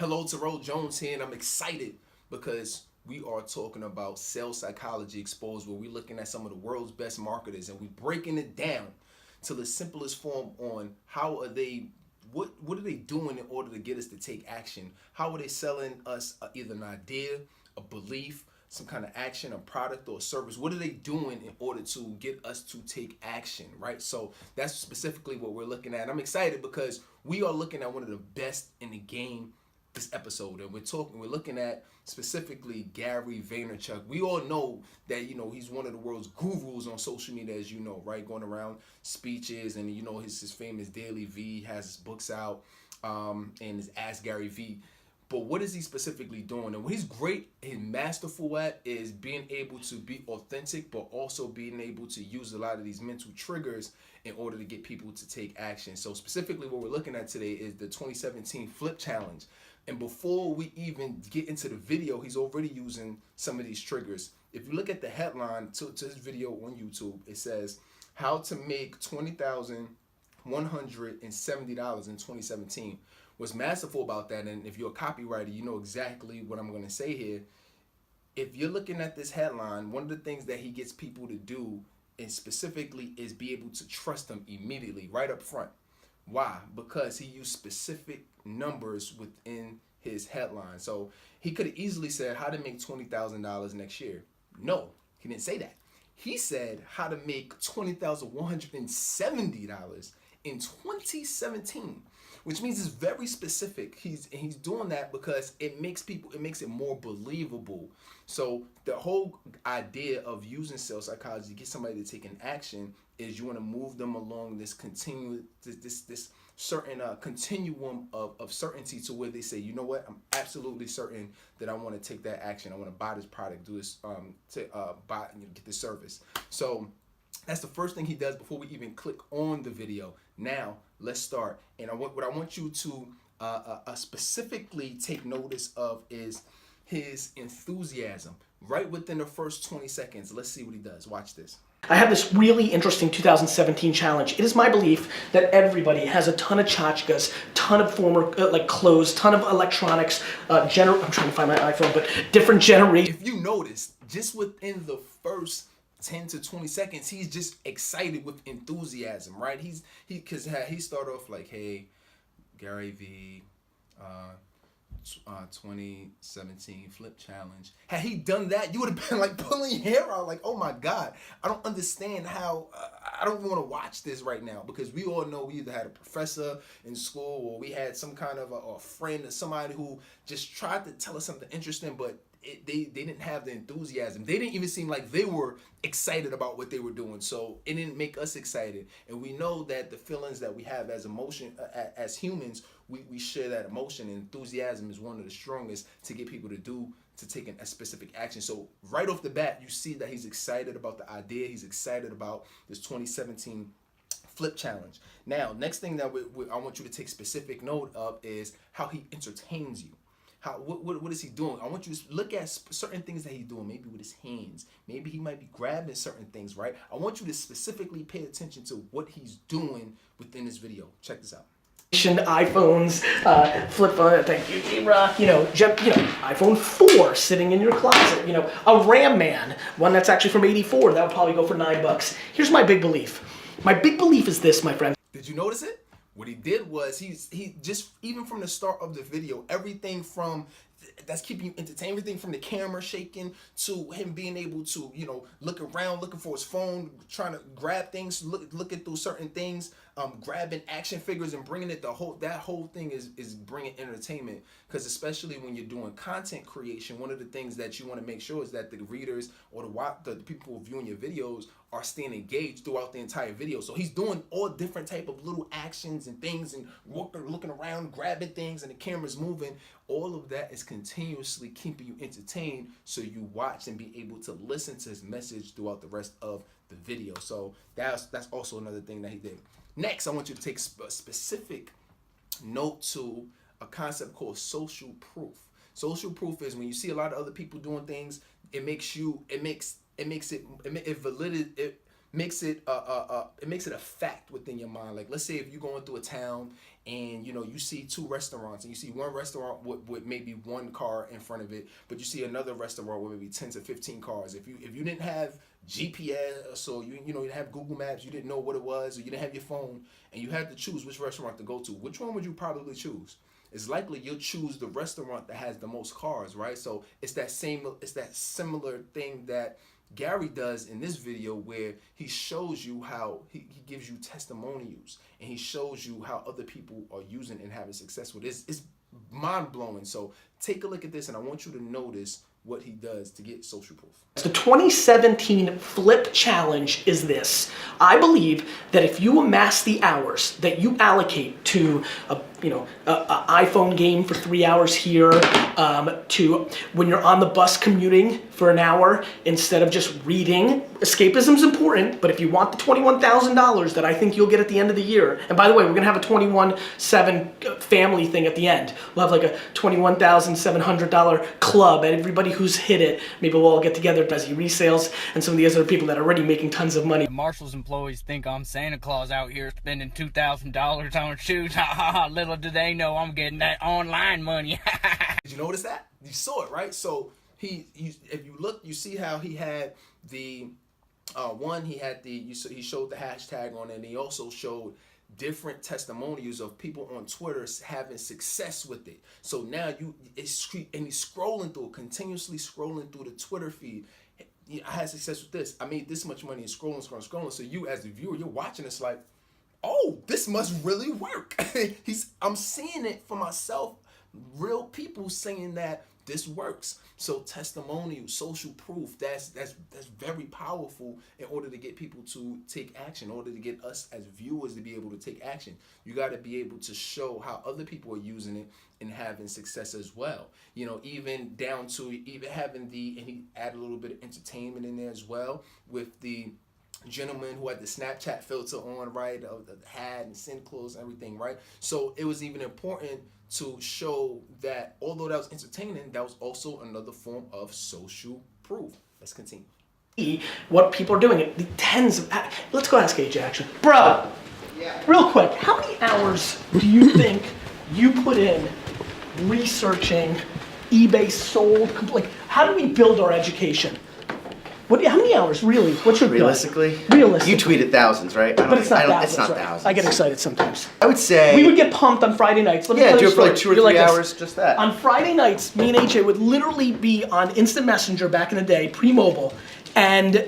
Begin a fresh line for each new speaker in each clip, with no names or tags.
Hello, terrelljones here, and I'm excited because we are talking about sales psychology exposed, where we're looking at some of the world's best marketers and we're breaking it down to the simplest form on how are they, what are they doing in order to get us to take action? How are they selling us either an idea, a belief, some kind of action, a product or a service? What are they doing in order to get us to take action, right? So that's specifically what we're looking at. I'm excited because we are looking at one of the best in the game this episode, and we're looking at specifically Gary Vaynerchuk. We all know that, he's one of the world's gurus on social media, as you know, right? Going around speeches, and his famous Daily V, has his books out, and his Ask Gary V. But what is he specifically doing? And what he's great and masterful at is being able to be authentic, but also being able to use a lot of these mental triggers in order to get people to take action. So specifically what we're looking at today is the 2017 Flip Challenge. And before we even get into the video, he's already using some of these triggers. If you look at the headline to this video on YouTube, it says, how to make $20,170 in 2017. What's masterful about that, and if you're a copywriter, you know exactly what I'm going to say here. If you're looking at this headline, one of the things that he gets people to do, and specifically, is be able to trust them immediately, right up front. Why? Because he used specific numbers within his headline. So he could have easily said how to make $20,000 next year. No, he didn't say that. He said how to make $20,170 in 2017, which means it's very specific. He's doing that because it makes it more believable. So the whole idea of using sales psychology to get somebody to take an action is you want to move them along this certain continuum of certainty, to where they say, you know what, I'm absolutely certain that I want to take that action. I want to buy this product, do this, get this service. So that's the first thing he does before we even click on the video. Now let's start. And what I want you to specifically take notice of is his enthusiasm right within the first 20 seconds. Let's see what he does. Watch this.
I have this really interesting 2017 challenge. It is my belief that everybody has a ton of tchotchkes, ton of former clothes, ton of electronics, I'm trying to find my iPhone, but different generations.
If you notice, just within the first 10 to 20 seconds, he's just excited with enthusiasm, right? He started off like, hey, Gary V, 2017 Flip Challenge. Had he done that, you would have been like pulling your hair out, like, oh my God, I don't understand how, I don't even want to watch this right now, because we all know we either had a professor in school or we had some kind of a friend or somebody who just tried to tell us something interesting, but they didn't have the enthusiasm. They didn't even seem like they were excited about what they were doing. So it didn't make us excited. And we know that the feelings that we have as emotion, as humans, we share that emotion, and enthusiasm is one of the strongest to get people to take a specific action. So right off the bat, you see that he's excited about the idea. He's excited about this 2017 Flip Challenge. Now, next thing that I want you to take specific note of is how he entertains you. What is he doing? I want you to look at certain things that he's doing, maybe with his hands. Maybe he might be grabbing certain things, right? I want you to specifically pay attention to what he's doing within this video. Check this out.
iPhones, flip phone, thank you, T-Rock, iPhone 4 sitting in your closet, a Ram Man, one that's actually from '84, that would probably go for $9. Here's my big belief. My big belief is this, my friend.
Did you notice it? What he did was he just, even from the start of the video, everything from that's keeping you entertained, everything from the camera shaking to him being able to, look around, looking for his phone, trying to grab things, looking through certain things, grabbing action figures and bringing it, that whole thing is bringing entertainment. Because especially when you're doing content creation, one of the things that you want to make sure is that the readers or the people viewing your videos are staying engaged throughout the entire video. So he's doing all different type of little actions and things, and looking around, grabbing things, and the camera's moving. All of that is continuously keeping you entertained, so you watch and be able to listen to his message throughout the rest of the video. So that's also another thing that he did. Next, I want you to take a specific note to a concept called social proof. Social proof is when you see a lot of other people doing things, it makes makes it a fact within your mind. Like, let's say if you're going through a town and you see two restaurants, and you see one restaurant with maybe one car in front of it, but you see another restaurant with maybe 10 to 15 cars. If you didn't have GPS, or you didn't have Google Maps, you didn't know what it was, or you didn't have your phone, and you had to choose which restaurant to go to, which one would you probably choose? It's likely you'll choose the restaurant that has the most cars, right? So it's that similar thing that Gary does in this video, where he shows you how he gives you testimonials, and he shows you how other people are using and having success with it. It's mind-blowing. So take a look at this, and I want you to notice what he does to get social proof.
The 2017 Flip Challenge is this. I believe that if you amass the hours that you allocate to a iPhone game for 3 hours here, to when you're on the bus commuting for an hour, instead of just reading, escapism's important, but if you want the $21,000 that I think you'll get at the end of the year, and by the way, we're gonna have a 21/7 family thing at the end. We'll have like a $21,700 club, and everybody who's hit it, maybe we'll all get together, Desi Resales, and some of the other people that are already making tons of money.
Marshall's employees think I'm Santa Claus out here spending $2,000 on shoes. Ha ha ha, little do they know I'm getting that online money.
Did you notice that? You saw it, right? So if you look, you see how he had the he showed the hashtag on it, and he also showed different testimonials of people on Twitter having success with it. So now he's scrolling through, continuously scrolling through the Twitter feed. I had success with this. I made this much money, and scrolling. So you, as the viewer, you're watching this like, oh, this must really work. I'm seeing it for myself. Real people saying that this works. So testimonial, social proof, that's very powerful in order to get people to take action, in order to get us as viewers to be able to take action. You got to be able to show how other people are using it and having success as well. Even down to even having and he added a little bit of entertainment in there as well, with the gentleman who had the Snapchat filter on, right, of the hat and Santa Claus and everything, right? So it was even important to show that although that was entertaining, that was also another form of social proof. Let's continue.
What people are doing, the tens of, let's go ask AJ actually. Bro, yeah. Real quick, how many hours do you think you put in researching eBay sold, like how do we build our education? How many hours, really? What's your
realistically?
Realistically.
You tweeted thousands, right?
But it's not thousands,
it's not
right?
thousands.
I get excited sometimes.
I would say...
We would get pumped on Friday nights. Let me tell you
do
a
it for like
story.
2 or 3 hours, just that.
On Friday nights, me and AJ would literally be on Instant Messenger back in the day, pre-mobile, and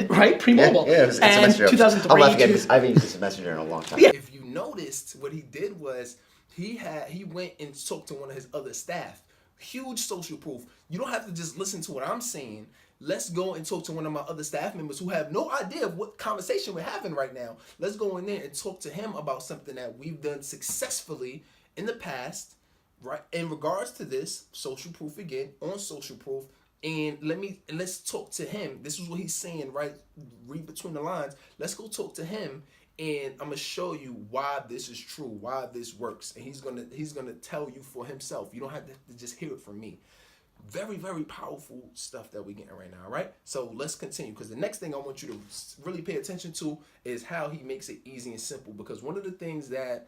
right, pre-mobile.
Yeah, it was Instant Messenger.
2003.
I'll laugh again because I haven't used Instant Messenger in a long time.
Yeah.
If you noticed, what he did was he went and talked to one of his other staff. Huge social proof. You don't have to just listen to what I'm saying. Let's go and talk to one of my other staff members who have no idea of what conversation we're having right now. Let's go in there and talk to him about something that we've done successfully in the past, right? In regards to this, social proof again, on social proof. And let's talk to him. This is what he's saying, right? Read between the lines. Let's go talk to him, and I'm gonna show you why this is true, why this works. And he's gonna tell you for himself. You don't have to just hear it from me. Very, very powerful stuff that we're getting right now, right? So let's continue, because the next thing I want you to really pay attention to is how he makes it easy and simple. Because one of the things that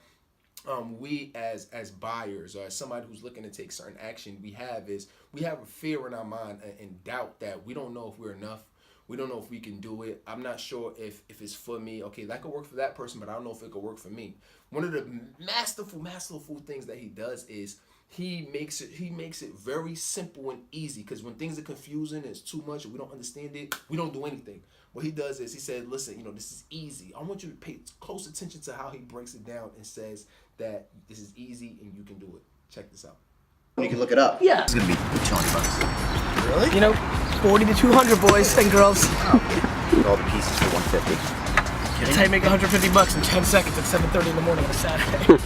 we as buyers, or as somebody who's looking to take certain action, we have a fear in our mind and doubt that we don't know if we're enough. We don't know if we can do it. I'm not sure if it's for me. Okay, that could work for that person, but I don't know if it could work for me. One of the masterful things that he does is he makes it very simple and easy, because when things are confusing, it's too much, we don't understand it, we don't do anything. What he does is he said, listen, this is easy. I want you to pay close attention to how he breaks it down and says that this is easy and you can do it. Check this out.
You can look it up.
Yeah.
It's gonna be $200.
Really? 40 to 200, boys and girls.
With all the pieces for $150.
That's how you make $150 in 10 seconds at 7:30 in the morning on a Saturday.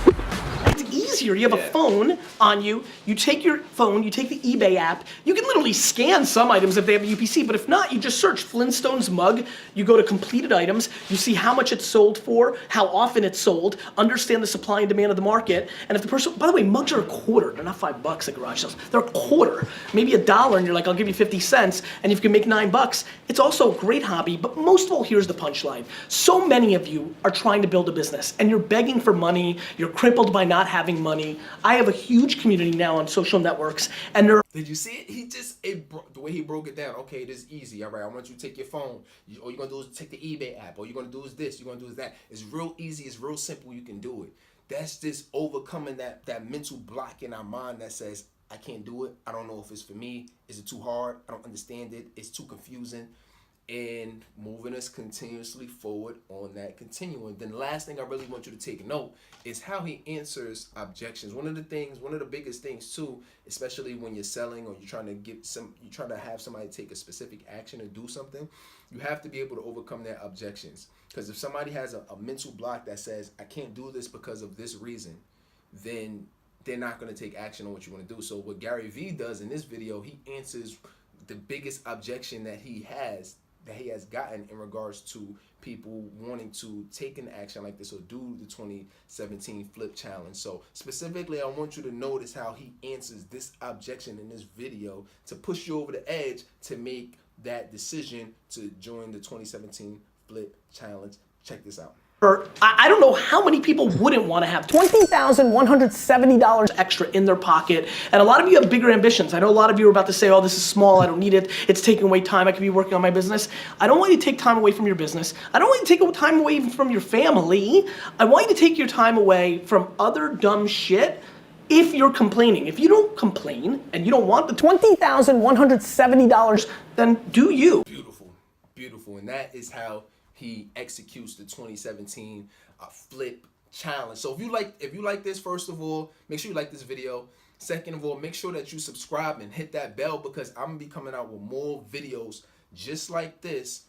It's easy. easier. You have a phone on you. You take your phone, you take the eBay app. You can literally scan some items if they have a UPC, but if not, you just search Flintstones mug. You go to completed items. You see how much it's sold for, how often it's sold, understand the supply and demand of the market. And if the person, by the way, mugs are a quarter. They're not $5 at garage sales. They're a quarter, maybe $1, and you're like, I'll give you 50 cents, and if you can make $9, it's also a great hobby. But most of all, here's the punchline. So many of you are trying to build a business, and you're begging for money. You're crippled by not having money. I have a huge community now on social networks, and they're.
Did you see it? The way he broke it down. Okay, this is easy. All right, I want you to take your phone. All you're gonna do is take the eBay app. All you're gonna do is this. You're gonna do is that. It's real easy. It's real simple. You can do it. That's just overcoming that mental block in our mind that says, I can't do it. I don't know if it's for me. Is it too hard? I don't understand it. It's too confusing. And moving us continuously forward on that continuum. Then the last thing I really want you to take note is how he answers objections. One of the biggest things too, especially when you're selling or you're trying to have somebody take a specific action or do something, you have to be able to overcome their objections. Because if somebody has a mental block that says, I can't do this because of this reason, then they're not going to take action on what you want to do. So what Gary Vee does in this video, he answers the biggest objection that he has gotten in regards to people wanting to take an action like this or do the 2017 flip challenge. So specifically, I want you to notice how he answers this objection in this video to push you over the edge to make that decision to join the 2017 flip challenge. Check this out.
I don't know how many people wouldn't want to have $20,170 extra in their pocket. And a lot of you have bigger ambitions. I know a lot of you are about to say, oh, this is small, I don't need it, it's taking away time, I could be working on my business. I don't want you to take time away from your business. I don't want you to take time away from your family. I want you to take your time away from other dumb shit. If you're complaining, if you don't complain and you don't want the $20,170, then do you.
Beautiful, beautiful. And that is how he executes the 2017 flip challenge. So if you like this, first of all, make sure you like this video. Second of all, make sure that you subscribe and hit that bell, because I'm gonna be coming out with more videos just like this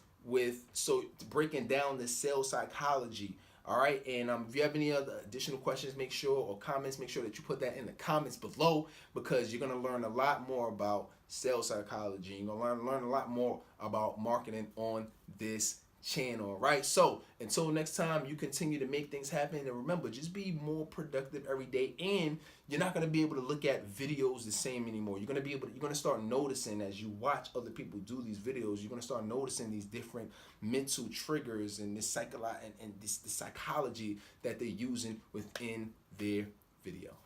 breaking down the sales psychology. All right, and if you have any other additional questions, or comments, make sure that you put that in the comments below, because you're gonna learn a lot more about sales psychology. You're gonna learn a lot more about marketing on this channel. Right, so until next time, you continue to make things happen, and remember, just be more productive every day. And you're not going to be able to look at videos the same anymore. You're going to start noticing, as you watch other people do these videos, you're going to start noticing these different mental triggers and this psychology that they're using within their video.